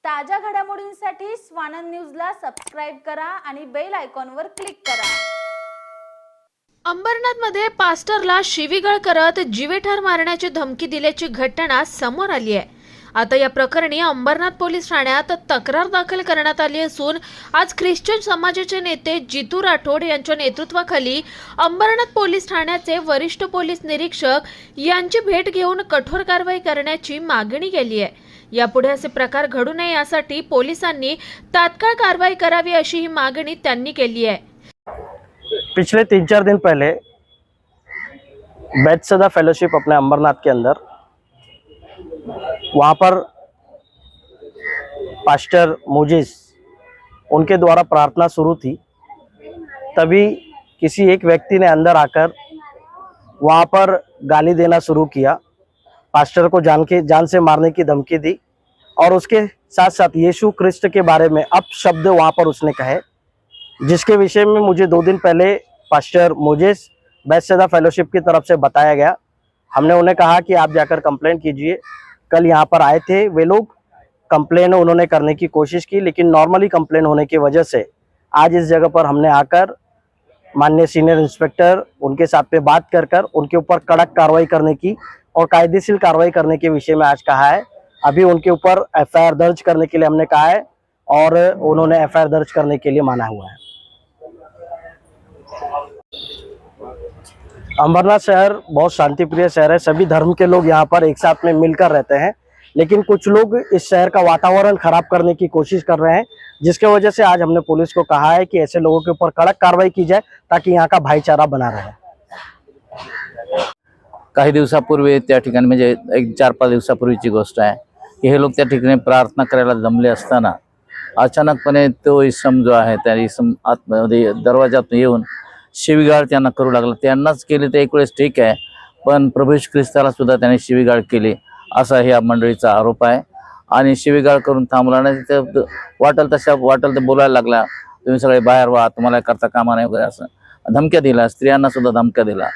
ताज्या घडामोडींसाठी स्वानंद न्यूजला सबस्क्राइब करा आणि बेल आयकॉनवर क्लिक करा। अंबरनाथमध्ये पास्टरला शिवीगाळ करत जीवेठार मारण्याची धमकी दिल्याची घटना समोर आली आहे। आता या प्रकरणी अंबरनाथ पोलीस ठाण्यात तक्रार दाखल करण्यात आली असून आज ख्रिश्चन समाजाचे नेते जितू राठोड यांच्या नेतृत्वाखाली अंबरनाथ पोलीस ठाण्याचे वरिष्ठ पोलीस निरीक्षक यांची भेट घेऊन कठोर कारवाई करण्याची मागणी केली आहे। यापुढे असे प्रकार घडू नये यासाठी पोलिसांनी तात्काळ कारवाई करावी अशी ही मागणी त्यांनी केली आहे। पिछले 3-4 दिन पहले बैतसदा फेलोशिप अपने अंबरनाथ के अंदर वहाँ पर पास्टर मोजिस उनके द्वारा प्रार्थना शुरू थी। तभी किसी एक व्यक्ति ने अंदर आकर वहाँ पर गाली देना शुरू किया, पास्टर को जान से मारने की धमकी दी और उसके साथ साथ यीशु क्रिस्ट के बारे में अपशब्द वहाँ पर उसने कहे, जिसके विषय में मुझे 2 दिन पहले पास्टर मोजिस बैतसदा फेलोशिप की तरफ से बताया गया। हमने उन्हें कहा कि आप जाकर कंप्लेन कीजिए। कल यहाँ पर आए थे वे लोग, कंप्लेन उन्होंने करने की कोशिश की, लेकिन नॉर्मली कंप्लेन होने की वजह से आज इस जगह पर हमने आकर माननीय सीनियर इंस्पेक्टर उनके साथ पे बात कर उनके ऊपर कड़क कार्रवाई करने की और कायदेशीर कार्रवाई करने के विषय में आज कहा है। अभी उनके ऊपर एफआईआर दर्ज करने के लिए हमने कहा है और उन्होंने एफआईआर दर्ज करने के लिए माना हुआ है। अंबरनाथ शहर बहुत शांतिप्रिय शहर है, सभी धर्म के लोग यहाँ पर एक साथ में मिलकर रहते हैं, लेकिन कुछ लोग इस शहर का वातावरण खराब करने की कोशिश कर रहे हैं, जिसके वजह से आज हमने पुलिस को कहा है कि ऐसे लोगों के ऊपर कड़क कार्रवाई की जाए ताकि यहाँ का भाईचारा बना रहे। काही दिवसापूर्वी त्या ठिकाणी म्हणजे एक 4-5 दिवसापूर्वीची गोष्ट आहे की हे लोक त्या ठिकाणी प्रार्थना करायला जमले असताना अचानकपणे तो इसम जो आहे त्या इसम आतमध्ये दरवाजातून येऊन शिवीगाळ त्यांना करू लागला। त्यांनाच केली तर एक वेळेस ठीक आहे, पण प्रभू येशू ख्रिस्ताला सुद्धा त्याने शिवीगाळ केली असा ह्या मंडळीचा आरोप आहे। आणि शिवीगाळ करून थांबला नाही, ते वाटेल ते बोलायला लागला, तुम्ही सगळे बाहेर व्हा, तुम्हाला करता कामा नाही वगैरे असं धमक्या दिला, स्त्रियांना सुद्धा धमक्या दिला।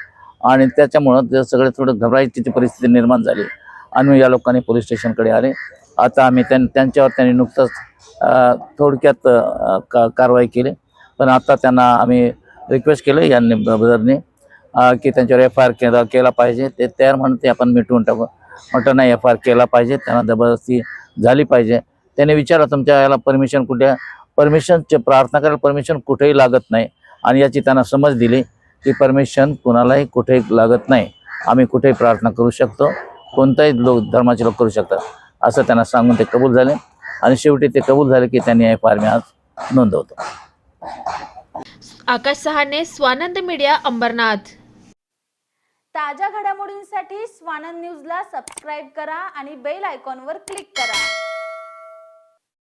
आणि त्याच्यामुळं ते सगळे थोडं घबरायची परिस्थिती निर्माण झाली आणि या लोकांनी पोलीस स्टेशनकडे आले। आता आम्ही त्यांच्यावर त्यांनी नुकतंच थोडक्यात कारवाई केली, पण आता त्यांना आम्ही रिक्वेस्ट केलं यांनी ब्रदरने की त्यांच्यावर एफआयआर केला पाहिजे। ते तयार म्हणते आपण मिटवून टाकू, म्हटलं नाही एफआयआर केला पाहिजे, त्यांना जबरदस्ती झाली पाहिजे। त्याने विचारलं तुमच्या याला परमिशन कुठे, परमिशनचे प्रार्थना करायला परमिशन कुठेही लागत नाही आणि याची त्यांना समज दिली की परमिशन कुणालाही कुठेही लागत नाही, आम्ही कुठेही प्रार्थना करू शकतो, कोणताही धर्माचे लोक करू शकतात असं त्यांना सांगून ते कबूल झाले आणि शेवटी ते कबूल झाले की त्यांनी एफआयआर मी आज नोंदवतो। आकाश सहाने, स्वानंद मीडिया, अंबरनाथ। ताज्या घडामोडींसाठी स्वानंद न्यूजला सबस्क्राइब करा आणि बेल आयकॉनवर क्लिक करा।